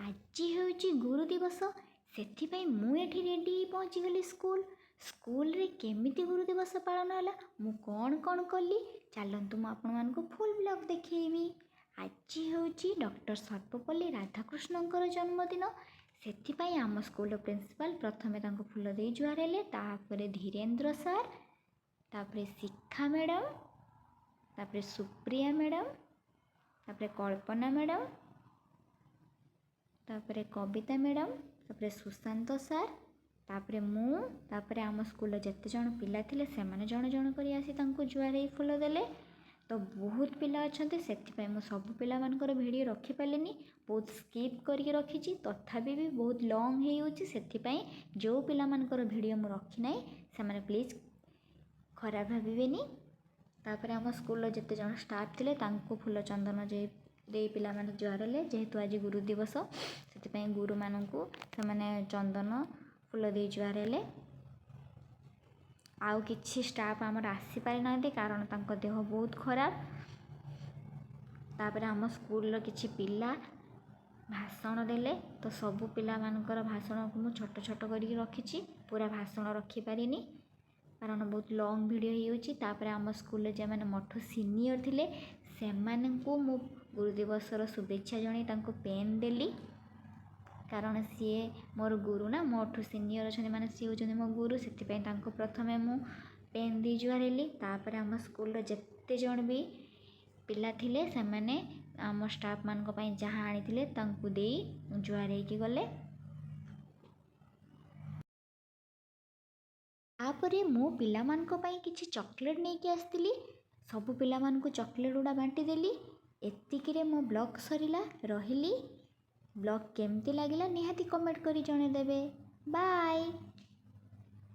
आज हूँ गुरु दिवस से मुझे रेडी पहुँची गली स्कूल रे केमिति गुरु दिवस पालन है मु कौन कौन कली चलतु मुझे फुल ब्लॉग देखी। आज हूँ डॉक्टर सर्वपल्ली राधाकृष्णकर जन्मदिन से आम स्कूल प्रिंसिपल प्रथमे फूल दे जुआर हेले तापर धीरेन्द्र सार तापर शिखा मैडम तापर सुप्रिया मैडम तापर कल्पना मैडम तापर कविता मैडम तापर सुशांत सार तापर मु तापर आम स्कूल जिते जन पिला थिले से माने जन जन करी आसी तांको जुआर ही फूल देले। तो बहुत पिला अच्छा से सब पिला मानकर वीडियो रखी पारेनी बहुत स्किप करके रखी तथापि भी बहुत लॉन्ग हो जो पिला मानकर वीडियो मु रखी ना से माने प्लीज खराब भावेनी। तापर आम स्कूल जिते जन स्टाफ थिले तांको फूल चंदन दे पिला माने जुआर हेले जेहेतु आज गुरु दिवस से गुरु मानू से माने चंदन फूल दे जुआर हेले। आउ किछि स्टाफ आमर आसी पारि ना कारण तांको देह बहुत खराब। तापर आम स्कूल किछि पिला भाषण देले तो सबु पिला मानकर भाषण को मु छोट छोट करके रखी पूरा भाषण रखी पारिनी कारण बहुत लॉन्ग वीडियो होउची। तापर आम स्कूल जे माने मठु सीनियर थिले से माननकु मु गुरु दिवसर शुभेच्छा जणाई तांको पेन देली कारण सी मोर गुरु ना मोठू सीनियर अच्छा माने सी होचंदी मो गुरु से प्रथमे मु पेन दी जुआर हेली। तापर आम स्कूल जेते जन भी पिला थिले से माने आम स्टाफ मान को पई जहाँ आनी थिले तांको देई जुआर हेकी गले। तापरे मो पिला मान को पई किछि चॉकलेट नहीं कि आस्तिली सबु पिला मान को चॉकलेट गुड़ा बांटी देली। एतिकिरे मो ब्लॉग सरिला रहिली। ब्लॉग केमती लगिला निहाती कमेंट करी जणे देबे। बाय।